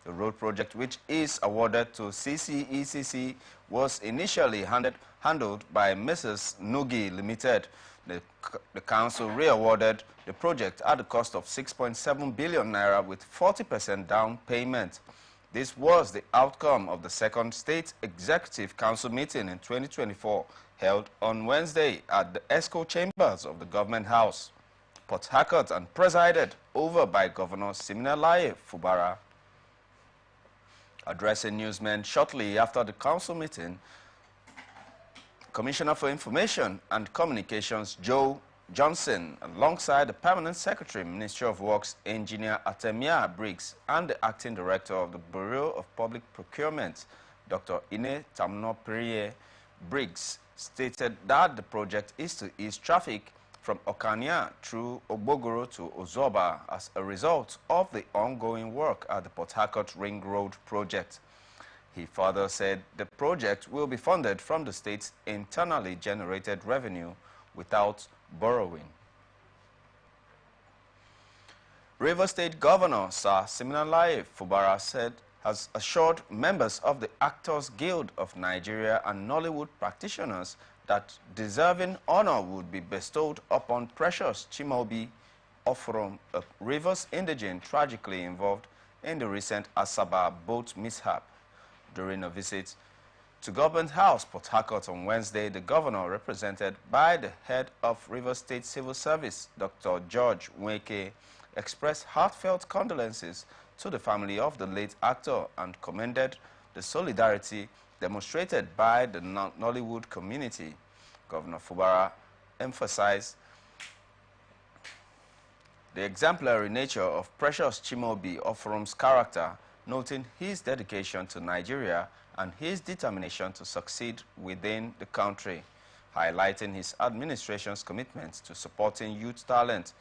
The road project, which is awarded to CCECC, was initially handled by Mrs. Nugi Limited. The council re-awarded the project at the cost of 6.7 billion naira with 40% down payment. This was the outcome of the second State Executive Council meeting in 2024, held on Wednesday at the ESCO chambers of the Government House, Port Harcourt, and presided over by Governor Siminalayi Fubara. Addressing newsmen shortly after the council meeting, Commissioner for Information and Communications Joe Johnson, alongside the Permanent Secretary, Ministry of Works, Engineer Atemia Briggs, and the Acting Director of the Bureau of Public Procurement, Dr. Ine Tamnopriye Briggs, stated that the project is to ease traffic from Okania through Ogbogoro to Ozoba as a result of the ongoing work at the Port Harcourt Ring Road project. He further said the project will be funded from the state's internally generated revenue without borrowing. Rivers State Governor Sir Siminalayi Fubara said has assured members of the Actors Guild of Nigeria and Nollywood practitioners that deserving honor would be bestowed upon Precious Chimaobi Oforom, a Rivers indigene tragically involved in the recent Asaba boat mishap. During a visit to Government House, Port Harcourt on Wednesday, the governor, represented by the head of Rivers State Civil Service, Dr. George Nweke, expressed heartfelt condolences to the family of the late actor and commended the solidarity demonstrated by the Nollywood community. Governor Fubara emphasized the exemplary nature of Precious Chimaobi Oforom's character, noting his dedication to Nigeria and his determination to succeed within the country, highlighting his administration's commitment to supporting youth talent.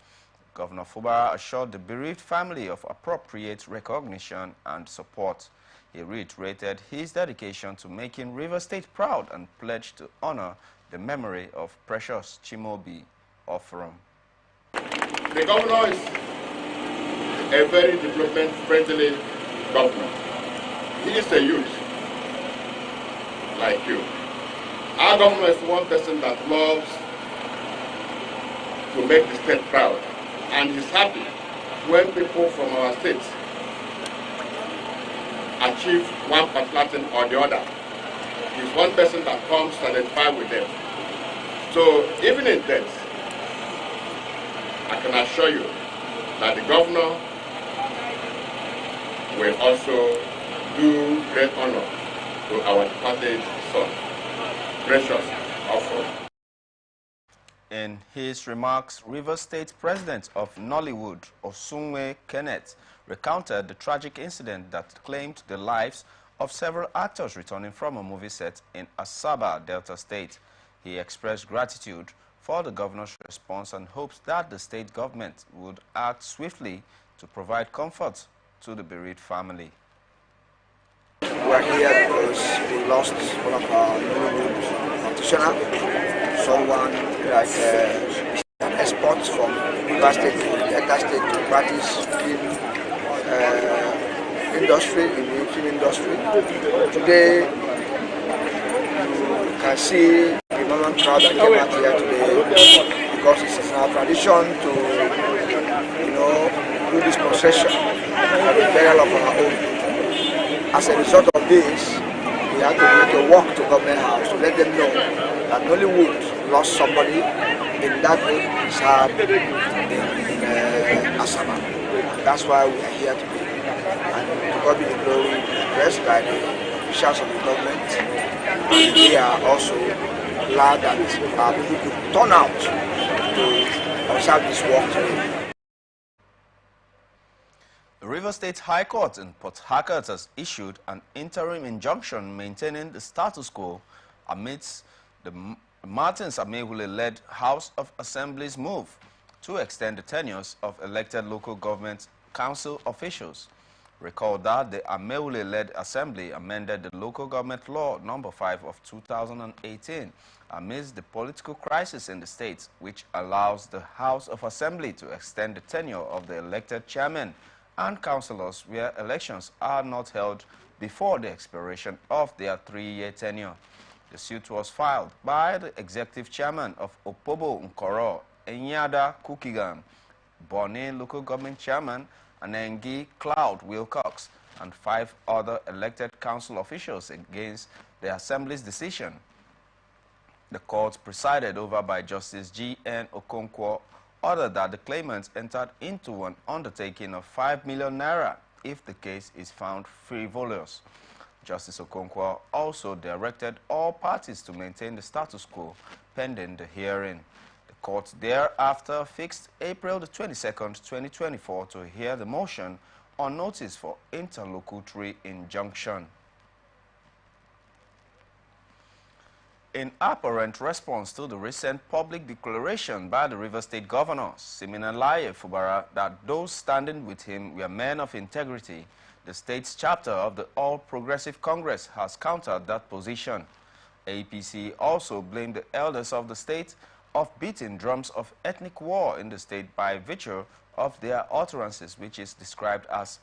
Governor Fubara assured the bereaved family of appropriate recognition and support. He reiterated his dedication to making Rivers State proud and pledged to honor the memory of Precious Chimaobi Oforom. The governor is a very development-friendly governor. He is a youth like you. Our governor is one person that loves to make the state proud, and he's happy when people from our state achieve one particular thing or the other. He's one person that comes to identify with them. So even in death, I can assure you that the governor will also do great honor to our departed son, Precious Oforom. In his remarks, Rivers State President of Nollywood, Osunwe Kenneth, recounted the tragic incident that claimed the lives of several actors returning from a movie set in Asaba, Delta State. He expressed gratitude for the governor's response and hopes that the state government would act swiftly to provide comfort to the bereaved family. We are here because we lost one of our Nollywood practitioners, someone like an expert from Rivers State to Delta State to practice film industry, in the film industry. Today, you can see the enormous crowd that came out here today because it is our tradition to, do this procession for the burial of our own. As a result of this, we had to make a walk to Government House to let them know that Nollywood lost somebody in that road mishap in Asaba. That's why we are here today. And to God be the glory, addressed by the officials of the government. And we are also glad that our people could turn out to observe this walk today. The Rivers State High Court in Port Harcourt has issued an interim injunction maintaining the status quo amidst the Martins Amehule-led House of Assembly's move to extend the tenures of elected local government council officials. Recall that the Amehule-led Assembly amended the Local Government Law No. 5 of 2018 amidst the political crisis in the state, which allows the House of Assembly to extend the tenure of the elected chairman and councillors where elections are not held before the expiration of their 3-year tenure. The suit was filed by the executive chairman of Opobo Nkoro, Enyada Kukigan, Bonny local government chairman, Anengi Cloud Wilcox, and 5 other elected council officials against the Assembly's decision. The court, presided over by Justice G.N. Okonkwo, ordered that the claimants entered into an undertaking of 5 million naira if the case is found frivolous. Justice Okonkwo also directed all parties to maintain the status quo pending the hearing. The court thereafter fixed April the 22nd, 2024 to hear the motion on notice for interlocutory injunction. In apparent response to the recent public declaration by the River State Governor, Siminalayi Fubara, that those standing with him were men of integrity, the state's chapter of the All Progressive Congress has countered that position. APC also blamed the elders of the state of beating drums of ethnic war in the state by virtue of their utterances, which is described as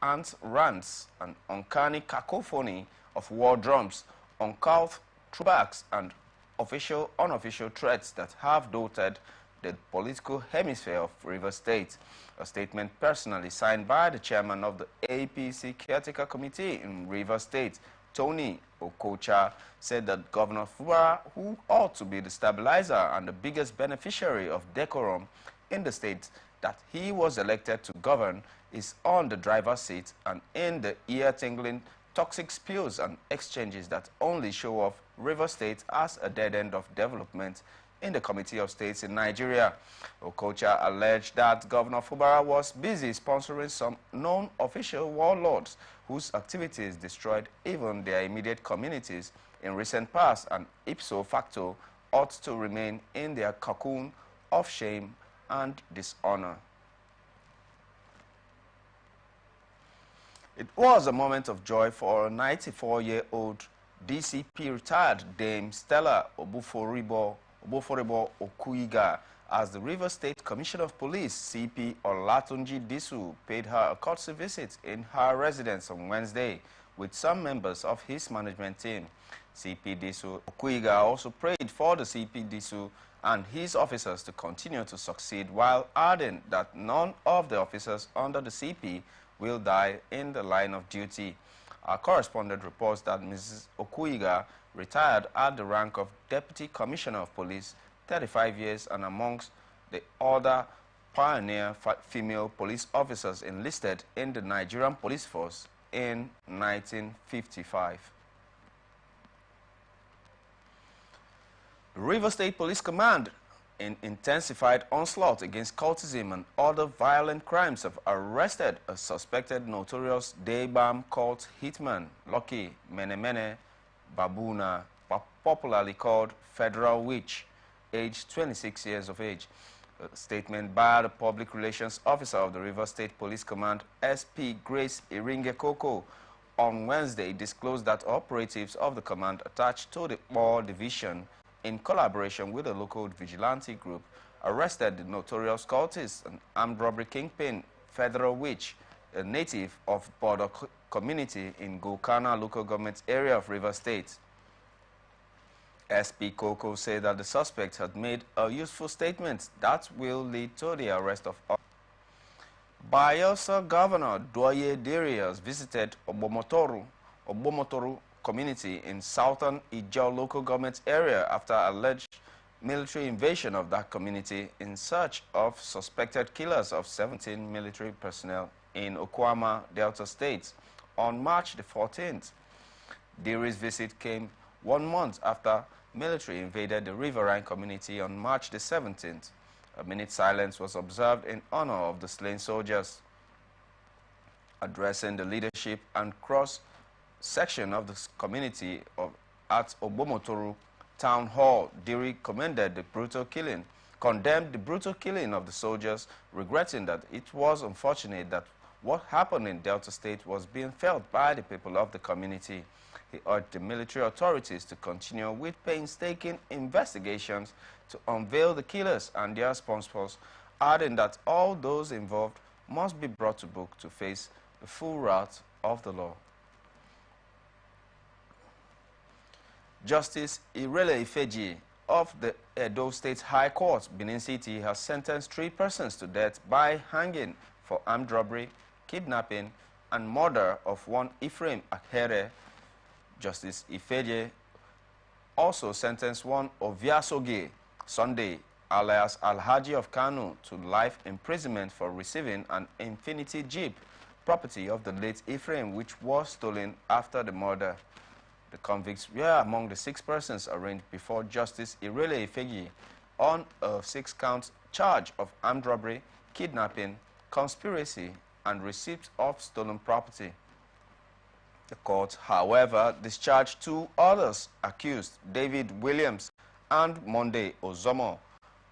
ant rants, an uncanny cacophony of war drums, uncouth throwbacks, and official, unofficial threats that have dotted the political hemisphere of River State. A statement personally signed by the chairman of the APC Caretaker Committee in River State, Tony Okocha, said that Governor Fubara, who ought to be the stabilizer and the biggest beneficiary of decorum in the state that he was elected to govern, is on the driver's seat and in the ear-tingling toxic spills and exchanges that only show off River State as a dead end of development in the Committee of States in Nigeria. Okocha alleged that Governor Fubara was busy sponsoring some known official warlords whose activities destroyed even their immediate communities in recent past and ipso facto ought to remain in their cocoon of shame and dishonor. It was a moment of joy for a 94-year-old DCP retired Dame Stella Obuforibo Okuiga as the River State Commissioner of Police, CP Olatunji Disu, paid her a courtesy visit in her residence on Wednesday with some members of his management team. CP Disu Okuiga also prayed for the CP Disu and his officers to continue to succeed, while adding that none of the officers under the CP will die in the line of duty. Our correspondent reports that Mrs. Okuiga retired at the rank of Deputy Commissioner of Police, 35 years, and amongst the other pioneer female police officers enlisted in the Nigerian police force in 1955. The River State Police Command, in intensified onslaught against cultism and other violent crimes, have arrested a suspected notorious day-bomb cult hitman, Lucky Menemene Babuna, popularly called Federal Witch, aged 26 years of age. A statement by the Public Relations Officer of the River State Police Command, SP Grace Iringe Koko, on Wednesday disclosed that operatives of the command attached to the War Division, in collaboration with a local vigilante group, arrested the notorious cultist and armed robbery kingpin Federal Witch, a native of Border community in Gokana local government area of River State. SP Koko said that the suspect had made a useful statement that will lead to the arrest of all. Bayelsa Governor Doye Darius visited Obomotoru community in southern Ijaw local government area after alleged military invasion of that community in search of suspected killers of 17 military personnel in Okwama, Delta State on March the 14th. Darius' visit came 1 month after military invaded the riverine community on March the 17th. A minute silence was observed in honor of the slain soldiers. Addressing the leadership and cross-section of the community at Obomotoru Town Hall, Diri condemned the brutal killing of the soldiers, regretting that it was unfortunate that what happened in Delta State was being felt by the people of the community. He urged the military authorities to continue with painstaking investigations to unveil the killers and their sponsors, adding that all those involved must be brought to book to face the full wrath of the law. Justice Irele Ifeji of the Edo State High Court, Benin City, has sentenced 3 persons to death by hanging for armed robbery, kidnapping, and murder of one Ephraim Akhere. Justice Ifeji also sentenced one Oviasoge Sunday, alias Alhaji of Kanu, to life imprisonment for receiving an Infinity Jeep, property of the late Ephraim, which was stolen after the murder. The convicts were among the 6 persons arraigned before Justice Irele Ifeji on a 6-count charge of armed robbery, kidnapping, conspiracy, and receipt of stolen property. The court, however, discharged 2 others accused, David Williams and Monday Ozomo,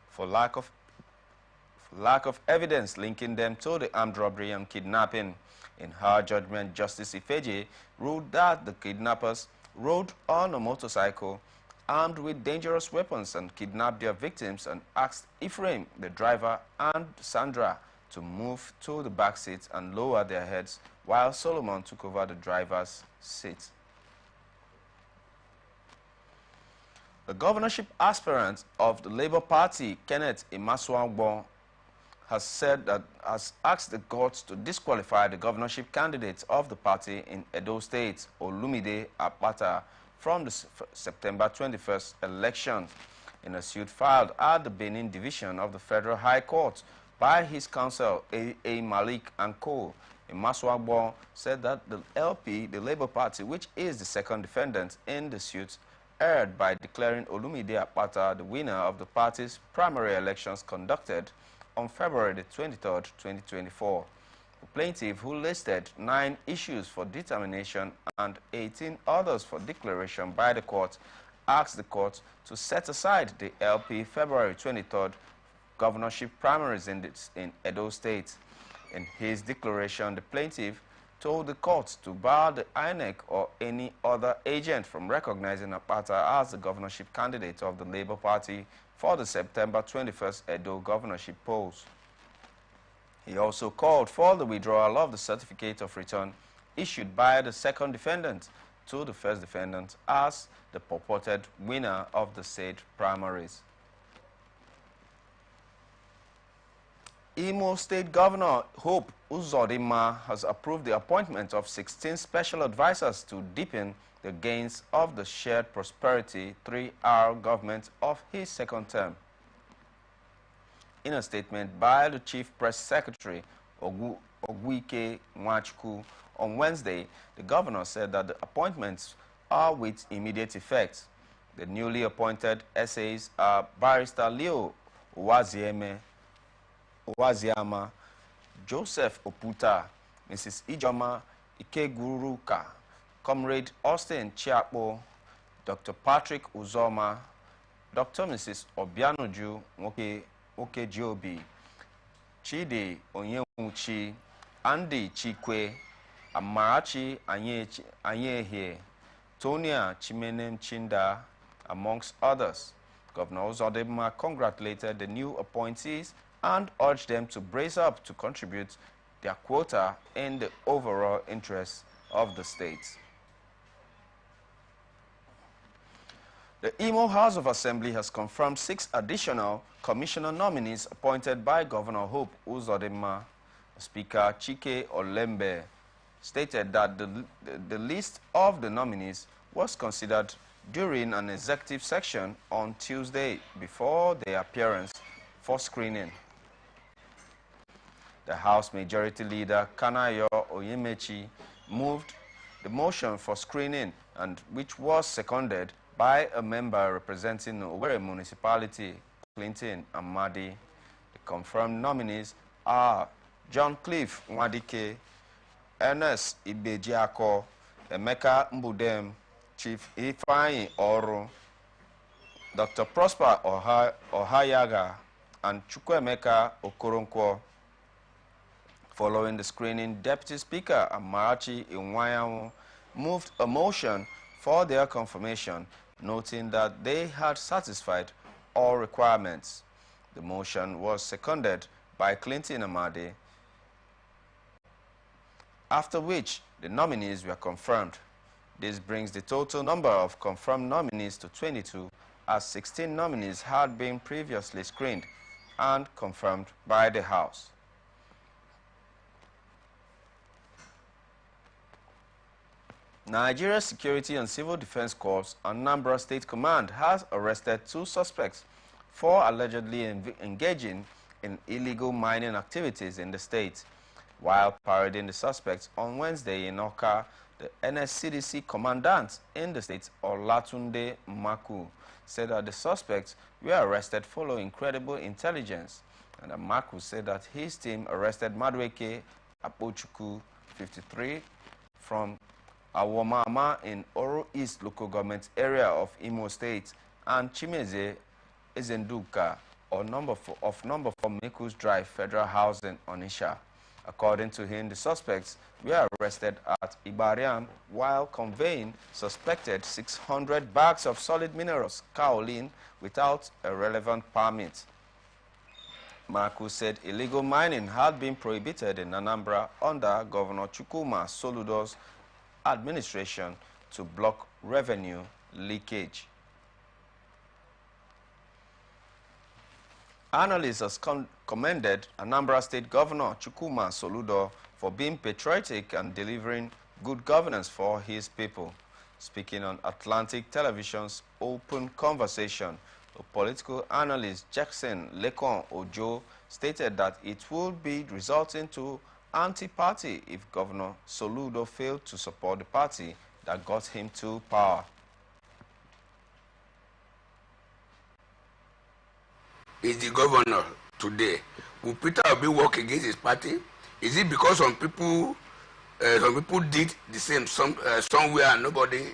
for lack of evidence linking them to the armed robbery and kidnapping. In her judgment, Justice Ifeji ruled that the kidnappers rode on a motorcycle armed with dangerous weapons and kidnapped their victims, and asked Ephraim, the driver, and Sandra to move to the back seat and lower their heads while Solomon took over the driver's seat. The governorship aspirant of the Labour Party, Kenneth Imaswangbo, has asked the courts to disqualify the governorship candidate of the party in Edo State, Olumide Apata, from the September 21st election. In a suit filed at the Benin Division of the Federal High Court by his counsel, A. Malik and Co., Imaswangbo said that the LP, the Labour Party, which is the second defendant in the suit, erred by declaring Olumide Apata the winner of the party's primary elections conducted on February the 23rd, 2024. The plaintiff, who listed 9 issues for determination and 18 others for declaration by the court, asked the court to set aside the LP February 23rd governorship primaries in Edo State. In his declaration, the plaintiff told the court to bar the INEC or any other agent from recognizing Apata as the governorship candidate of the Labour Party for the September 21st Edo governorship polls. He also called for the withdrawal of the certificate of return issued by the second defendant to the first defendant as the purported winner of the said primaries. Imo State Governor Hope Uzodinma has approved the appointment of 16 special advisors to deepen the gains of the shared prosperity 3R government of his second term. In a statement by the Chief Press Secretary, Ogwike Nwachukwu, on Wednesday, the governor said that the appointments are with immediate effect. The newly appointed SAs are Barrister Leo Uwaziama, Joseph Oputa, Mrs. Ijoma Ikeguruka, Comrade Austin Chiakpo, Dr. Patrick Uzoma, Dr. Mrs. Obianuju Okejiobi, Chidi Onyemuchi, Andy Chikwe, Amarachi Anyehe, Tonia Chimenem Chinda, amongst others. Governor Uzodinma congratulated the new appointees and urged them to brace up to contribute their quota in the overall interest of the state. The Imo House of Assembly has confirmed 6 additional commissioner nominees appointed by Governor Hope Uzodinma. Speaker Chike Olembe stated that the list of the nominees was considered during an executive section on Tuesday before their appearance for screening. The House Majority Leader Kanayo Oyemechi moved the motion for screening, and which was seconded by a member representing Owerri Municipality, Clinton Amadi. The confirmed nominees are John Cliff Nwadike, Ernest Ibejiako, Emeka Mbudem, Chief Ifeanyi Oru, Dr. Prosper Ohayaga, and Chukwuemeka Okoronkwo. Following the screening, Deputy Speaker Amarachi Iwayamu moved a motion for their confirmation, noting that they had satisfied all requirements. The motion was seconded by Clinton Amadi. after which the nominees were confirmed. This brings the total number of confirmed nominees to 22, as 16 nominees had been previously screened and confirmed by the House. Nigeria's Security and Civil Defense Corps, Anambra State Command, has arrested 2 suspects for allegedly engaging in illegal mining activities in the state. While parading the suspects on Wednesday in Oka, the NSCDC commandant in the state, Olatunde Maku, said that the suspects were arrested following credible intelligence. And Maku said that his team arrested Madueke Apochuku, 53, from Awomama in Oro East local government area of Imo State, and Chimeze Ezenduka of number 4 Mikus Drive, Federal Housing, Onitsha. According to him, the suspects were arrested at Ibariam while conveying suspected 600 bags of solid minerals, kaolin, without a relevant permit. Maku said illegal mining had been prohibited in Anambra under Governor Chukwuma Soludo's administration to block revenue leakage. Analysts have commended Anambra State Governor Chukwuma Soludo for being patriotic and delivering good governance for his people. Speaking on Atlantic Television's Open Conversation, the political analyst Jackson Lekon Ojo stated that it would be resulting to anti-party if Governor Soludo failed to support the party that got him to power. Is the governor today? Will Peter Obi work against his party? Is it because some people did the same somewhere and nobody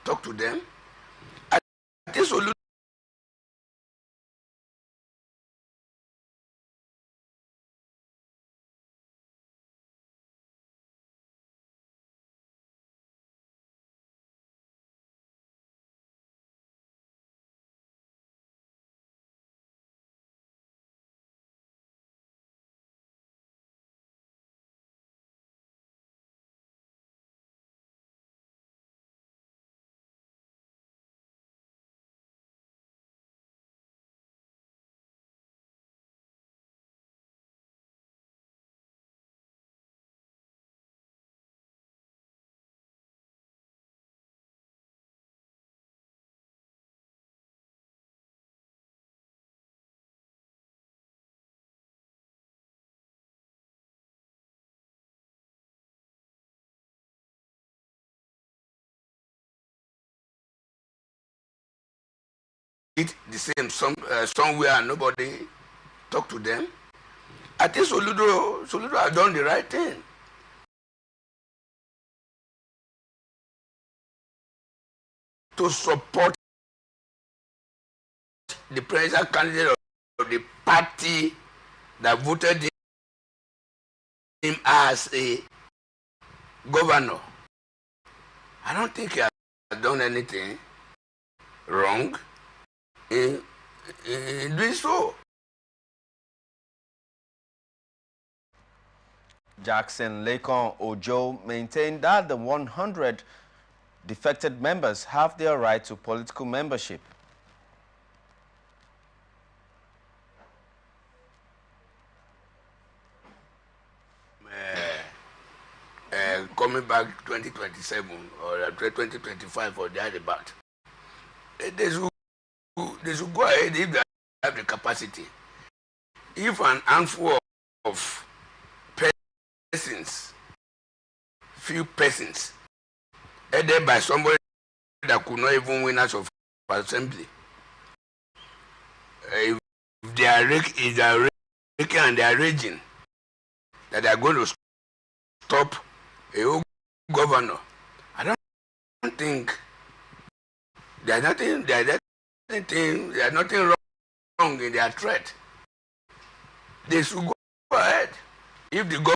talked to them? I think Soludo did the same somewhere and nobody talked to them. I think Soludo has done the right thing. To support the presidential candidate of the party that voted him as a governor. I don't think he has done anything wrong in doing so. Jackson Lekon Ojo maintained that the 100 defected members have their right to political membership. Coming back 2027 or 2025 or thereabout, they should go ahead if they have the capacity. If an handful of persons, few persons, headed by somebody that could not even win us of assembly, if they are raking and they are raging that they are going to stop a whole governor, I don't think there's nothing wrong in their threat. They should go ahead. If the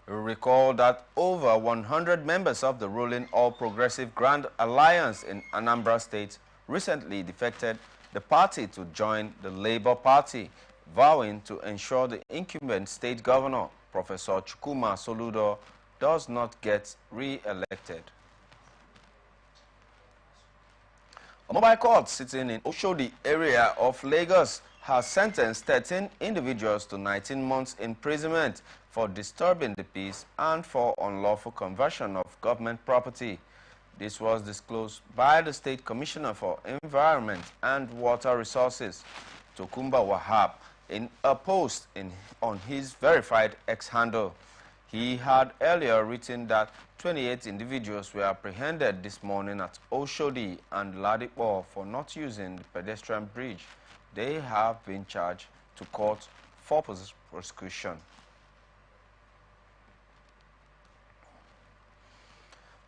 Recall that over 100 members of the ruling All Progressive Grand Alliance in Anambra State recently defected the party to join the Labour Party, vowing to ensure the incumbent state governor Professor Chukwuma Soludo does not get re-elected. A mobile court sitting in Oshodi area of Lagos has sentenced 13 individuals to 19 months imprisonment for disturbing the peace and for unlawful conversion of government property. This was disclosed by the State Commissioner for Environment and Water Resources, Tokumba Wahab, in a post on his verified X handle. He had earlier written that 28 individuals were apprehended this morning at Oshodi and Ladipo for not using the pedestrian bridge. They have been charged to court for prosecution.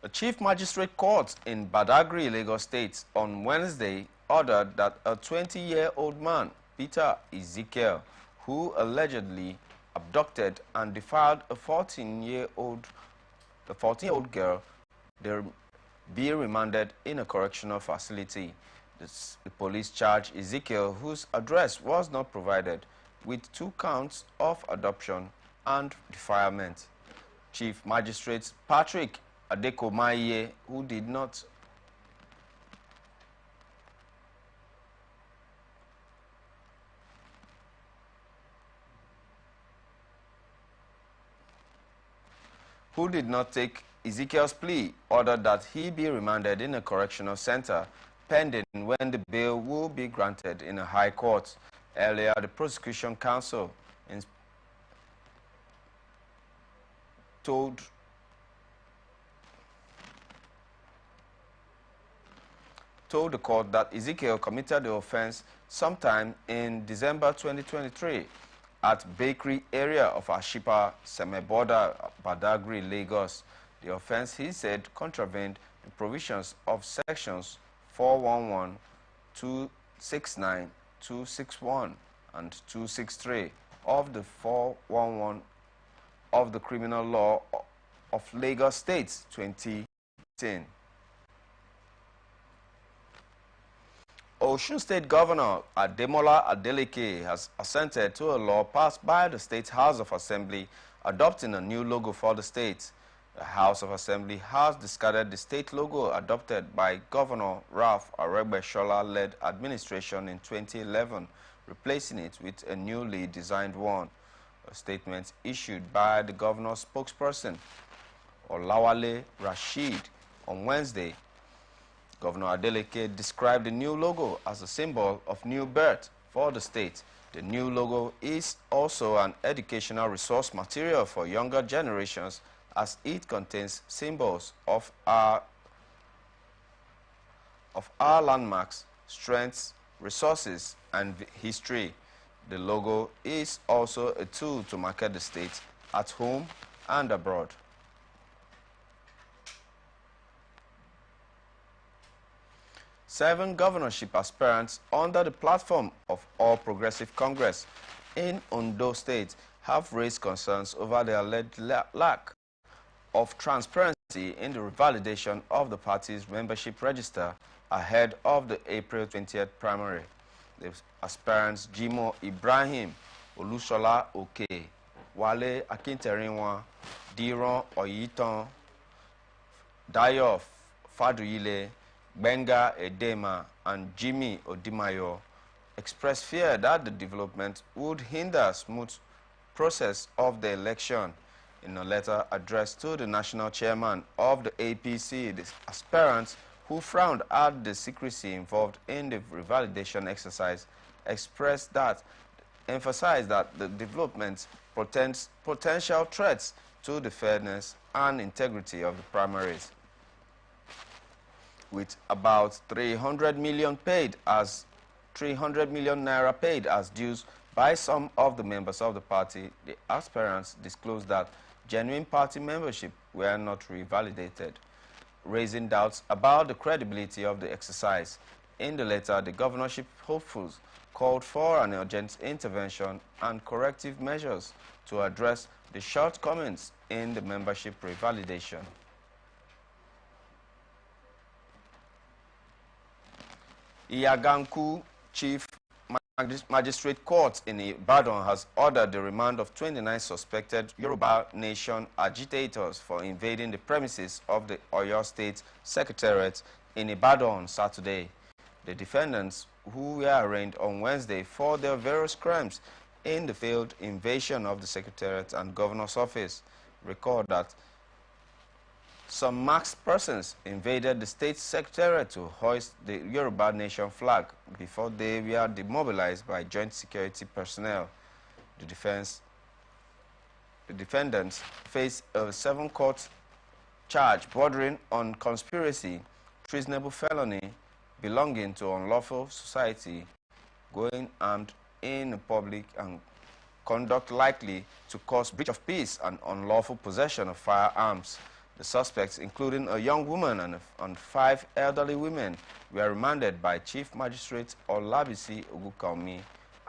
The Chief Magistrate Court in Badagry, Lagos State, on Wednesday ordered that a 20-year-old man, Peter Ezekiel, who allegedly abducted and defiled a 14-year-old girl, be remanded in a correctional facility. The police charged Ezekiel, whose address was not provided, with 2 counts of adoption and defilement. Chief Magistrate Patrick Adekomaye, who did not take Ezekiel's plea, ordered that he be remanded in a correctional center pending when the bail will be granted in a high court. Earlier, the prosecution counsel told the court that Ezekiel committed the offense sometime in December 2023 at Bakery area of Ashipa, Semeboda, Badagry, Lagos. The offense, he said, contravened the provisions of sections 411, 269, 261, and 263 of the 411 of the Criminal Law of Lagos State 2010. Osun State Governor Ademola Adeleke has assented to a law passed by the State House of Assembly adopting a new logo for the state. The House of Assembly has discarded the state logo adopted by Governor Ralph Aregbesola-led administration in 2011, replacing it with a newly designed one. A statement issued by the governor's spokesperson, Olawale Rashid, on Wednesday, Governor Adeleke described the new logo as a symbol of new birth for the state. The new logo is also an educational resource material for younger generations as it contains symbols of our landmarks, strengths, resources, and history. The logo is also a tool to market the state at home and abroad. Seven governorship aspirants under the platform of All Progressive Congress in Ondo State have raised concerns over the alleged lack of transparency in the revalidation of the party's membership register ahead of the April 20th primary. The aspirants Jimo Ibrahim, Olusola Oke, Wale Akinterinwa, Diron Oyiton, Dayo Faduyile, Benga Edema, and Jimmy Odimayo expressed fear that the development would hinder smooth process of the election. In a letter addressed to the national chairman of the APC, the aspirants, who frowned at the secrecy involved in the revalidation exercise, emphasized that the development portends potential threats to the fairness and integrity of the primaries. With about 300 million naira paid as dues by some of the members of the party, the aspirants disclosed that genuine party membership were not revalidated, raising doubts about the credibility of the exercise. In the letter, the governorship hopefuls called for an urgent intervention and corrective measures to address the shortcomings in the membership revalidation. Iyaganku Chief Magistrate Court in Ibadan has ordered the remand of 29 suspected Yoruba Nation agitators for invading the premises of the Oyo State Secretariat in Ibadan on Saturday. The defendants, who were arraigned on Wednesday for their various crimes in the failed invasion of the Secretariat and Governor's office, recalled that some masked persons invaded the state secretariat to hoist the Yoruba Nation flag before they were demobilized by joint security personnel. The defendants face a 7-count charge bordering on conspiracy, treasonable felony, belonging to unlawful society, going armed in public, and conduct likely to cause breach of peace and unlawful possession of firearms. The suspects, including a young woman and 5 elderly women, were remanded by Chief Magistrate Olabisi Ogunkanmi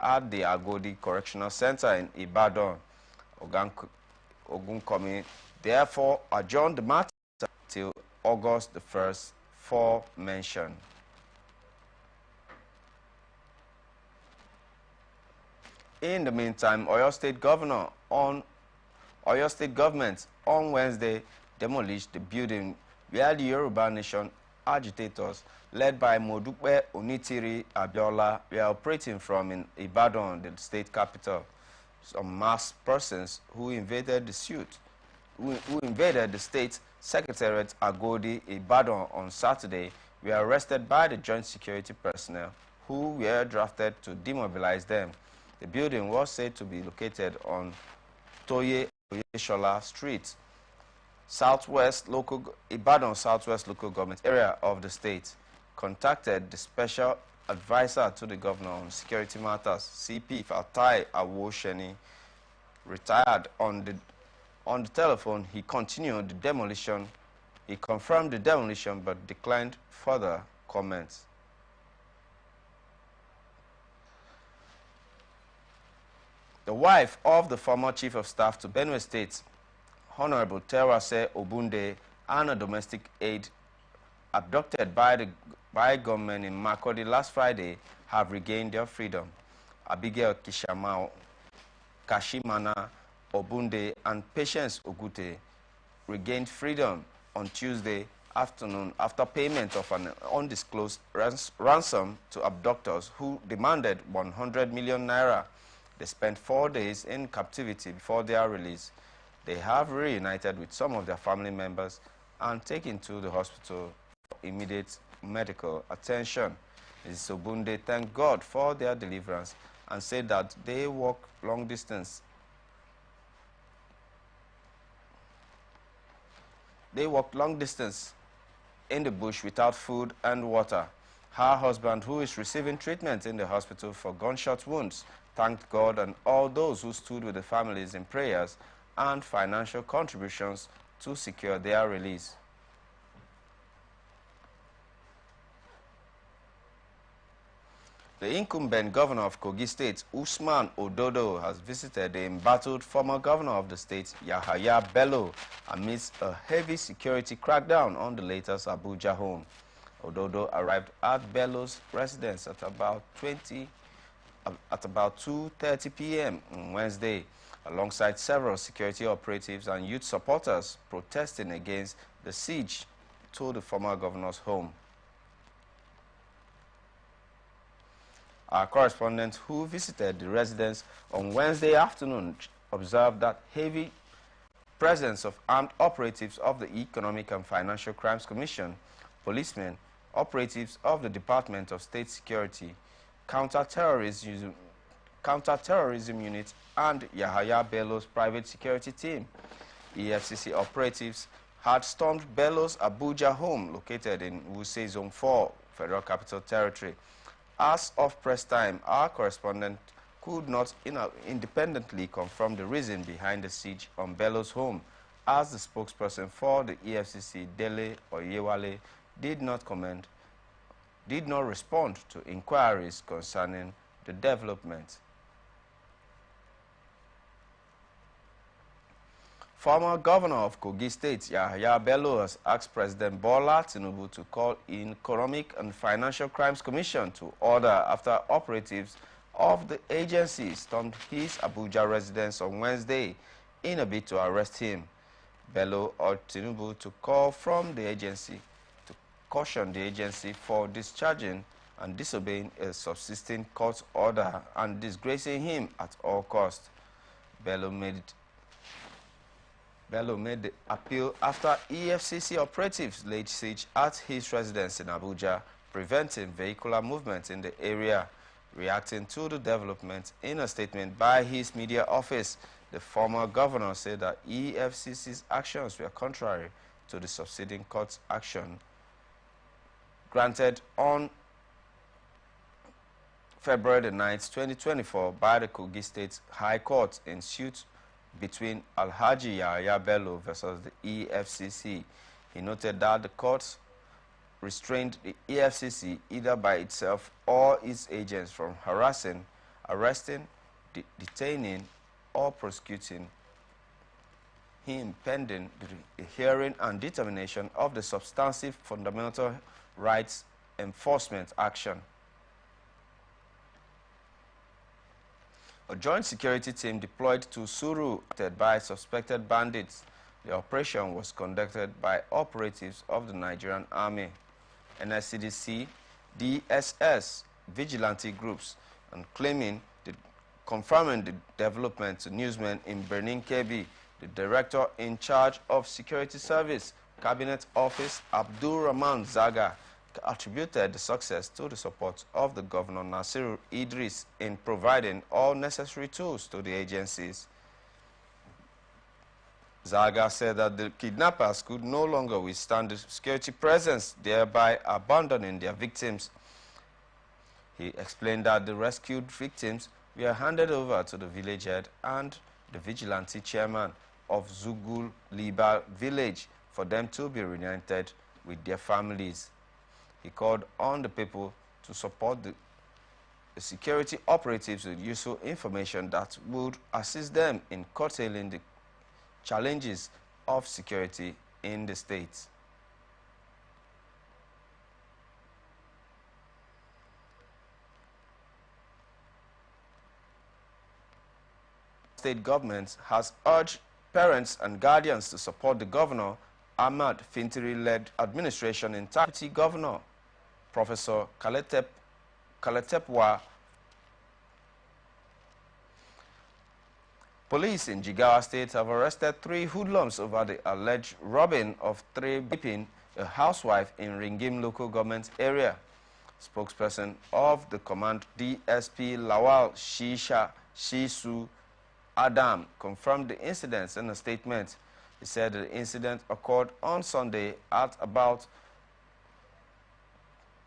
at the Agodi Correctional Center in Ibadan. Ogunkanmi therefore adjourned the matter till August the 1st for mention. In the meantime, Oyo State government on Wednesday demolished the building where the Yoruba Nation agitators, led by Modupe Onitiri Abiola, were operating from in Ibadan, the state capital. Some masked persons who invaded the state secretariat Agodi, Ibadan on Saturday were arrested by the joint security personnel who were drafted to demobilize them. The building was said to be located on Toye Oyeshola Street, Ibadan Southwest local government area of the state. Contacted the special advisor to the governor on security matters, CP Fatai Awosheni, retired on the telephone. He continued the demolition. He confirmed the demolition but declined further comments. The wife of the former Chief of Staff to Benue State, Honorable Terase Obunde, and a domestic aide abducted by gunmen in Makurdi last Friday have regained their freedom. Abigail Kashimana Obunde and Patience Ogute regained freedom on Tuesday afternoon after payment of an undisclosed ransom to abductors who demanded 100 million naira. They spent 4 days in captivity before their release. They have reunited with some of their family members and taken to the hospital for immediate medical attention. Mrs. Obunde thanked God for their deliverance and said that they walked long distance. They walked long distance in the bush without food and water. Her husband, who is receiving treatment in the hospital for gunshot wounds, thanked God and all those who stood with the families in prayers and financial contributions to secure their release. The incumbent governor of Kogi State, Usman Ododo, has visited the embattled former governor of the state, Yahaya Bello, amidst a heavy security crackdown on the latter's Abuja home. Ododo arrived at Bello's residence at about 2:30 p.m. on Wednesday, alongside several security operatives and youth supporters protesting against the siege to the former governor's home. Our correspondent who visited the residence on Wednesday afternoon observed that heavy presence of armed operatives of the Economic and Financial Crimes Commission, policemen, operatives of the Department of State Security, counter-terrorism unit, and Yahaya Bello's private security team. EFCC operatives had stormed Bello's Abuja home located in Wuse Zone 4, Federal Capital Territory. As of press time, our correspondent could not independently confirm the reason behind the siege on Bello's home, as the spokesperson for the EFCC, Dele Oyewale, did not respond to inquiries concerning the development. Former governor of Kogi State, Yahaya Bello, has asked President Bola Tinubu to call in Economic and Financial Crimes Commission to order after operatives of the agency stormed his Abuja residence on Wednesday in a bid to arrest him. Bello urged Tinubu to call from the agency to caution the agency for discharging and disobeying a subsisting court order and disgracing him at all costs. Bello made the appeal after EFCC operatives laid siege at his residence in Abuja, preventing vehicular movement in the area. Reacting to the development in a statement by his media office, the former governor said that EFCC's actions were contrary to the subsiding court's action granted on February 9, 2024 by the Kogi State High Court in suit between Alhaji Yahya Bello versus the EFCC. He noted that the courts restrained the EFCC either by itself or its agents from harassing, arresting, detaining, or prosecuting him pending the hearing and determination of the substantive fundamental rights enforcement action. A joint security team deployed to Suru by suspected bandits. The operation was conducted by operatives of the Nigerian Army, NSCDC, DSS, vigilante groups, and confirming the development to newsmen in Benin Kebbi. The director in charge of Security Service, Cabinet Office, Abdul Rahman Zaga, attributed the success to the support of the Governor Nasiru Idris in providing all necessary tools to the agencies. Zaga said that the kidnappers could no longer withstand the security presence, thereby abandoning their victims. He explained that the rescued victims were handed over to the village head and the vigilante chairman of Zugul Liba village for them to be reunited with their families. He called on the people to support the security operatives with useful information that would assist them in curtailing the challenges of security in the states. State government has urged parents and guardians to support the governor Ahmad Fintiri-led administration in Deputy Governor Professor Kaletepwa. Police in Jigawa State have arrested 3 hoodlums over the alleged robbing of 3 beeping a housewife in Ringim local government area. Spokesperson of the command DSP Lawal Shisu Adam confirmed the incidents in a statement. He said the incident occurred on Sunday at about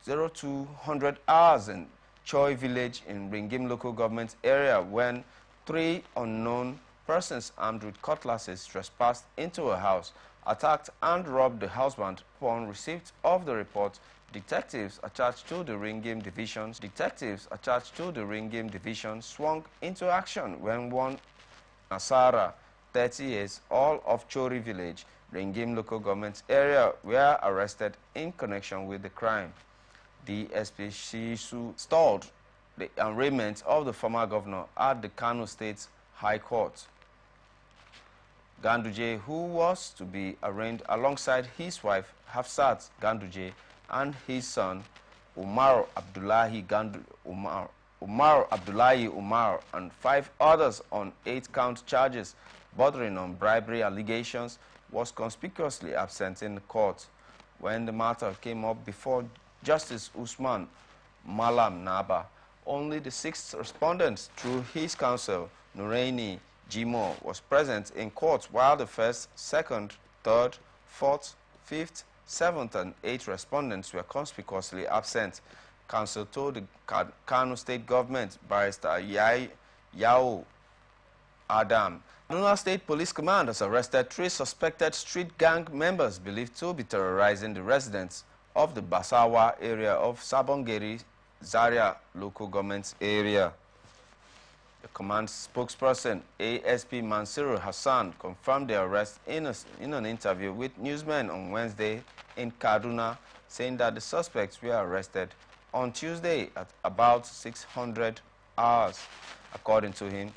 0200 hours in Choi village in Ringim local government area when 3 unknown persons armed with cutlasses trespassed into a house, attacked and robbed the husband. Upon receipt of the report, detectives attached to the Ringim division swung into action when one Nasara, 30 years, all of Chori village, Ringim local government area, were arrested in connection with the crime. DSP Shisu stalled the arraignment of the former governor at the Kano State High Court. Ganduje, who was to be arraigned alongside his wife Hafsat Ganduje and his son Umar Abdullahi Umar and 5 others on 8-count charges bordering on bribery allegations, was conspicuously absent in the court when the matter came up before Justice Usman Malam Naba. Only the 6th respondent, through his counsel, Nuraini Jimo, was present in court, while the 1st, 2nd, 3rd, 4th, 5th, 7th, and 8th respondents were conspicuously absent. Counsel told the Kano State government, Barrister Yao Adam. Kaduna State Police Command has arrested 3 suspected street gang members believed to be terrorizing the residents of the Basawa area of Sabongeri, Zaria local government area. The command spokesperson, ASP Mansiru Hassan, confirmed the arrest in an interview with newsmen on Wednesday in Kaduna, saying that the suspects were arrested on Tuesday at about 600 hours. According to him,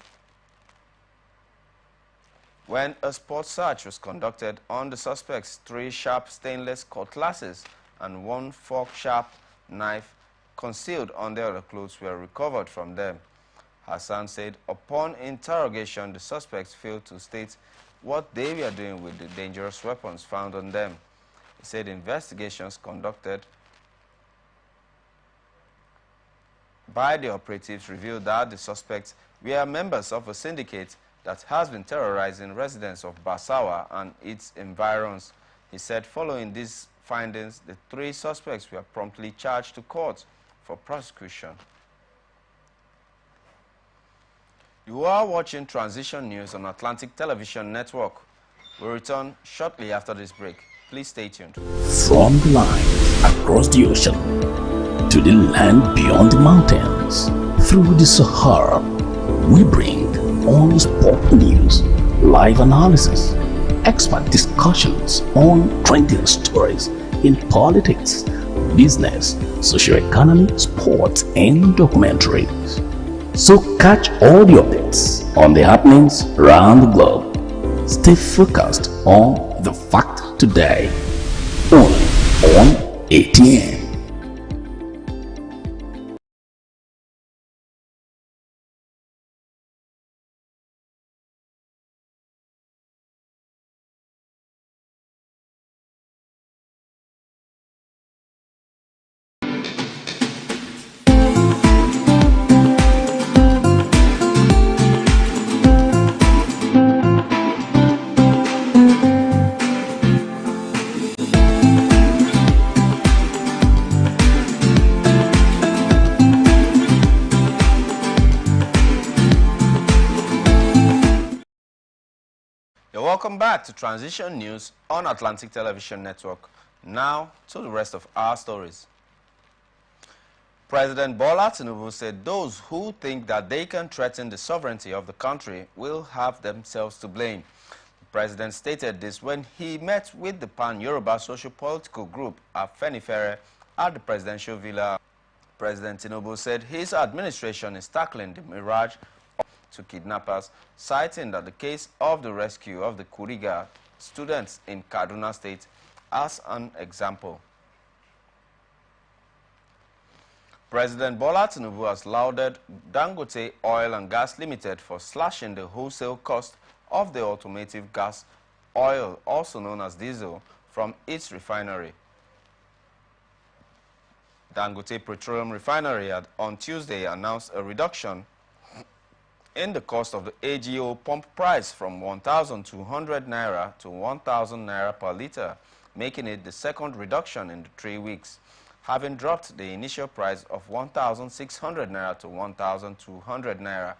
when a spot search was conducted on the suspects, 3 sharp stainless cutlasses and 1 fork-sharp knife concealed under the clothes were recovered from them. Hassan said upon interrogation, the suspects failed to state what they were doing with the dangerous weapons found on them. He said investigations conducted by the operatives revealed that the suspects were members of a syndicate that has been terrorizing residents of Basawa and its environs. He said following these findings, the 3 suspects were promptly charged to court for prosecution. You are watching Transition News on Atlantic Television Network. We'll return shortly after this break. Please stay tuned. From the line across the ocean to the land beyond the mountains, through the Sahara, we bring on sport news, live analysis, expert discussions on trending stories in politics, business, socio-economy, sports, and documentaries. So catch all the updates on the happenings around the globe. Stay focused on the fact today, only on ATN. Welcome back to Transition News on Atlantic Television Network. Now to the rest of our stories. President Bola Tinubu said those who think that they can threaten the sovereignty of the country will have themselves to blame. The president stated this when he met with the Pan-Yoruba socio-political group Afenifere at the presidential villa. President Tinubu said his administration is tackling the mirage to kidnappers, citing that the case of the rescue of the Kuriga students in Kaduna State as an example. President Bola Tinubu has lauded Dangote Oil and Gas Limited for slashing the wholesale cost of the automotive gas oil, also known as diesel, from its refinery. Dangote Petroleum Refinery had on Tuesday announced a reduction in the cost of the AGO pump price from 1,200 naira to 1,000 naira per litre, making it the second reduction in the 3 weeks, having dropped the initial price of 1,600 naira to 1,200 naira.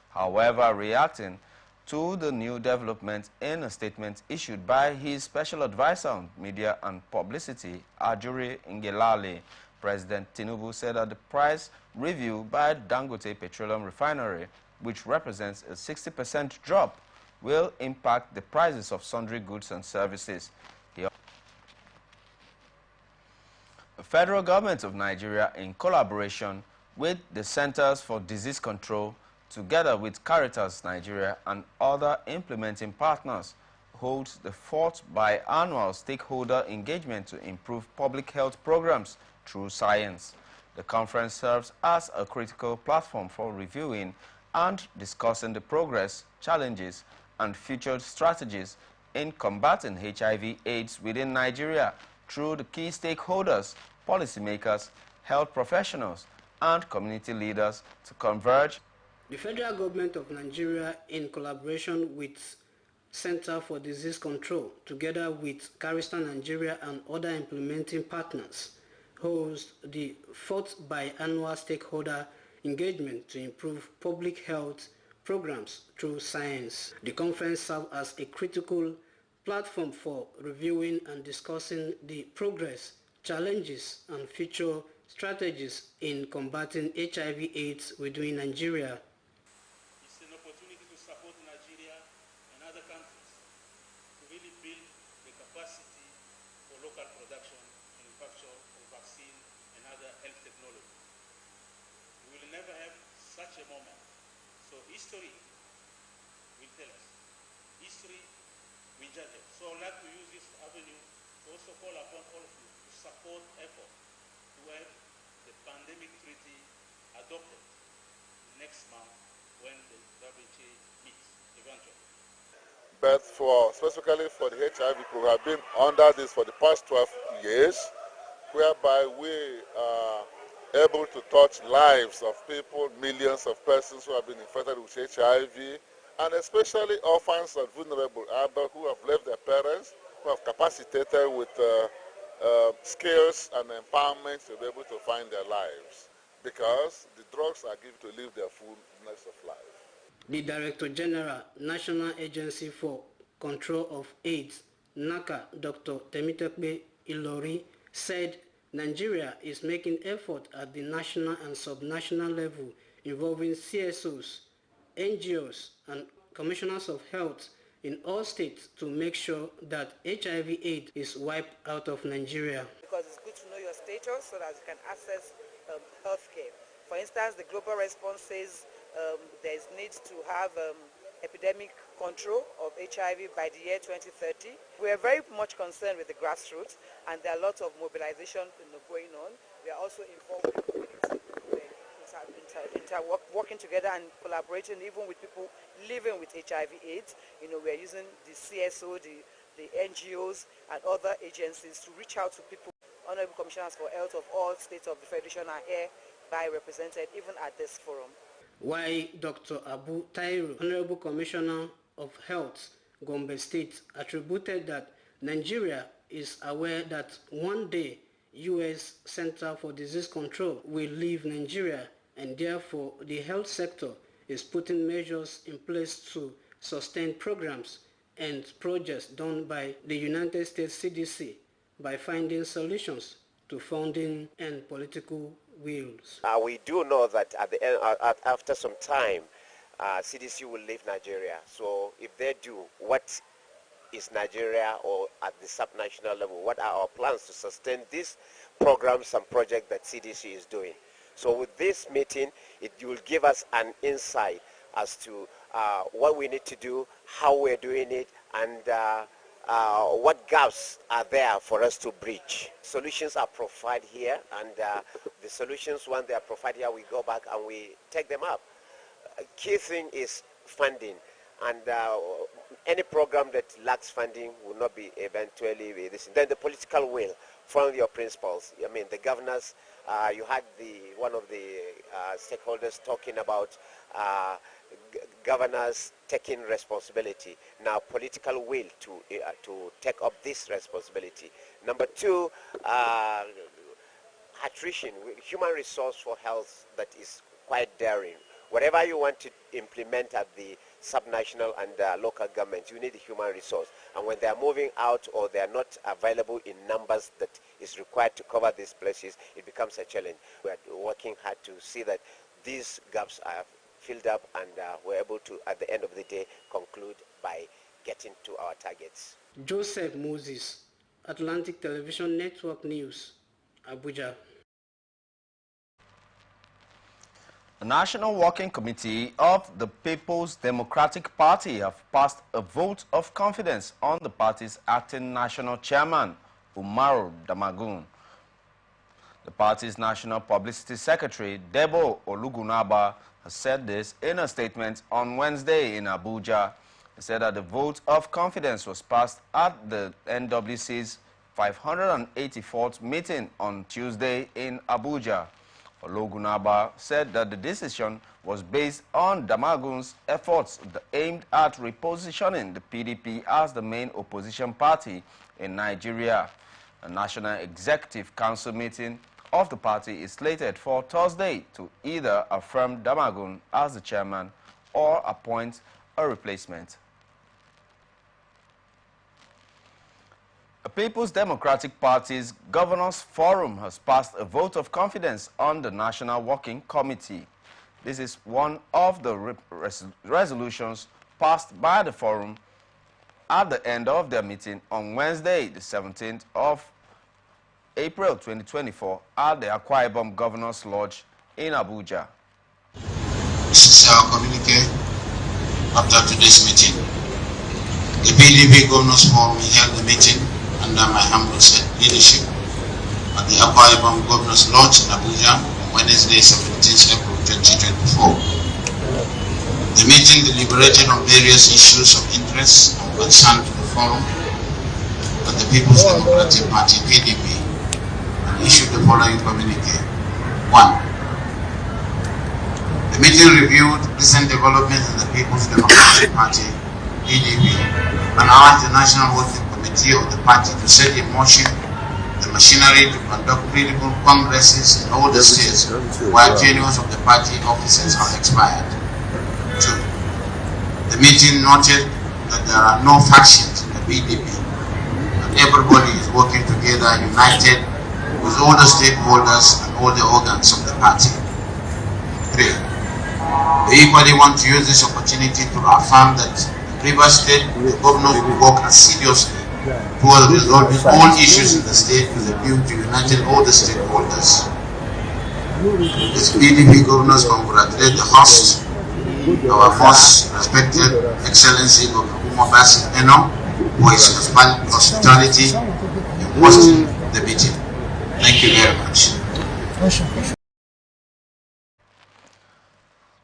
However, reacting to the new development in a statement issued by his special advisor on media and publicity, Ajuri Ngelale, President Tinubu said that the price review by Dangote Petroleum Refinery, which represents a 60% drop, will impact the prices of sundry goods and services. The federal government of Nigeria, in collaboration with the Centers for Disease Control, together with Caritas Nigeria and other implementing partners, holds the 4th biannual stakeholder engagement to improve public health programs through science. The conference serves as a critical platform for reviewing and discussing the progress, challenges, and future strategies in combating HIV/AIDS within Nigeria through the key stakeholders, policymakers, health professionals, and community leaders to converge. The federal government of Nigeria, in collaboration with Center for Disease Control, together with Caritas Nigeria and other implementing partners, holds the 4th biannual stakeholder engagement to improve public health programs through science. The conference serves as a critical platform for reviewing and discussing the progress, challenges, and future strategies in combating HIV/AIDS within Nigeria. It's an opportunity to support Nigeria and other countries to really build the capacity for local production and manufacture of vaccine and other health technology. We will never have such a moment. So history will tell us. History will judge us. So I'd like to use this avenue to also call upon all of you to support effort to have the pandemic treaty adopted next month when the WHO meets eventually. But specifically for the HIV, we have been under this for the past 12 years, whereby we are able to touch lives of people, millions of persons who have been infected with HIV, and especially orphans and vulnerable adults who have left their parents, who have capacitated with skills and empowerment to be able to find their lives, because the drugs are given to live their fullness of life. The Director General, National Agency for Control of AIDS, NACA, Dr. Temitope Ilori, said Nigeria is making effort at the national and subnational level involving CSOs, NGOs, and commissioners of health in all states to make sure that HIV/AIDS is wiped out of Nigeria. Because it's good to know your status so that you can access health care. For instance, the global response says there is need to have epidemic control of HIV by the year 2030. We are very much concerned with the grassroots, and there are lots of mobilization going on. We are also involved in the community, working together and collaborating even with people living with HIV/AIDS. You know, we are using the CSO, the NGOs, and other agencies to reach out to people. Honorable Commissioners for Health of all states of the Federation are hereby represented even at this forum. Why Dr. Abu Tairu, Honorable Commissioner of Health, Gombe State, attributed that Nigeria is aware that one day U.S. Center for Disease Control will leave Nigeria, and therefore the health sector is putting measures in place to sustain programs and projects done by the United States CDC by finding solutions to funding and political wills. We do know that at the end, after some time, CDC will leave Nigeria. So if they do, what is Nigeria, or at the subnational level, what are our plans to sustain these programs and projects that CDC is doing? So with this meeting, it will give us an insight as to what we need to do, how we're doing it, and what gaps are there for us to bridge. Solutions are provided here, and the solutions, when they are provided here, we go back and we take them up. A key thing is funding, and any program that lacks funding will not be eventually this. Then the political will from your principals. I mean, the governors, you had one of the stakeholders talking about governors taking responsibility. Now, political will to take up this responsibility. Number two, attrition, human resource for health that is quite daring. Whatever you want to implement at the subnational and local governments, you need a human resource. And when they are moving out or they are not available in numbers that is required to cover these places, it becomes a challenge. We are working hard to see that these gaps are filled up, and we're able to, at the end of the day, conclude by getting to our targets. Joseph Moses, Atlantic Television Network News, Abuja. The National Working Committee of the People's Democratic Party have passed a vote of confidence on the party's acting national chairman, Umaru Damagun. The party's National Publicity Secretary, Debo Olugunaba, has said this in a statement on Wednesday in Abuja. He said that the vote of confidence was passed at the NWC's 584th meeting on Tuesday in Abuja. Olugunaba said that the decision was based on Damagun's efforts aimed at repositioning the PDP as the main opposition party in Nigeria. A National Executive Council meeting of the party is slated for Thursday to either affirm Damagun as the chairman or appoint a replacement. The People's Democratic Party's Governors Forum has passed a vote of confidence on the National Working Committee. This is one of the resolutions passed by the forum at the end of their meeting on Wednesday, the 17th of April 2024 at the Akwa Ibom Governors Lodge in Abuja. This is our communique after today's meeting. The PDP Governors Forum held the meeting under my humble leadership at the Akwa Ibom Governors Lodge in Abuja on Wednesday, 17th April 2024. The meeting deliberated on various issues of interest and concern to the forum and the People's Democratic Party (PDP) and issued the following communique. 1. The meeting reviewed recent developments in the People's Democratic Party (PDP) and urged the National Working Committee of the party to set in motion the machinery to conduct credible congresses in all the states while tenures of the party officers have expired. 2. The meeting noted that there are no factions in the PDP and everybody is working together united with all the stakeholders and all the organs of the party. 3. We equally want to use this opportunity to affirm that in Rivers State, the governors will work assiduously towards resolving all issues in the state with a view to uniting all the stakeholders. The PDP governors congratulate the host, our most respected Excellency Dr. Umar Basit Eno, for his hospitality in hosting the meeting. Thank you very much.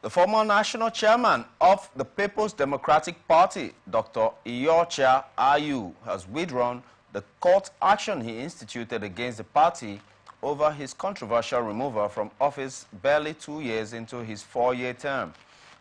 The former national chairman of the People's Democratic Party, Dr. Iyorchia Ayu, has withdrawn the court action he instituted against the party over his controversial removal from office barely 2 years into his 4-year term.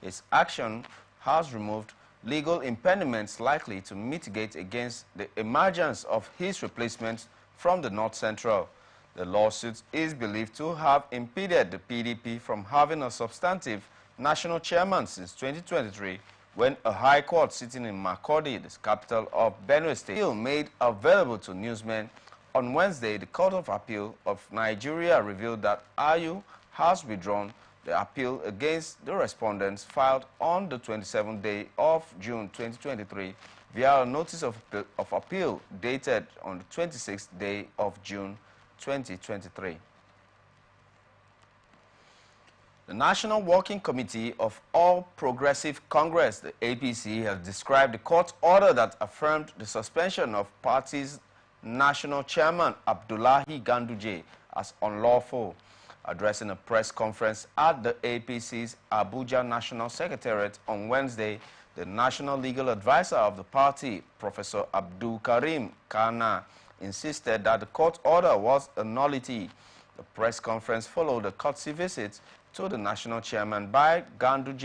His action has removed legal impediments likely to mitigate against the emergence of his replacement from the North Central. The lawsuit is believed to have impeded the PDP from having a substantive national chairman since 2023, when a high court sitting in Makurdi, the capital of Benue State, made available to newsmen on Wednesday. The Court of Appeal of Nigeria revealed that Ayu has withdrawn the appeal against the respondents filed on the 27th day of June 2023 via a notice of appeal dated on the 26th day of June 2023. The National Working Committee of All Progressive Congress, the APC, has described the court order that affirmed the suspension of party's national chairman Abdullahi Ganduje as unlawful. Addressing a press conference at the APC's Abuja National Secretariat on Wednesday, the national legal advisor of the party, Professor Abdul Karim Kana, insisted that the court order was a nullity. The press conference followed a courtesy visit to the national chairman by Ganduje.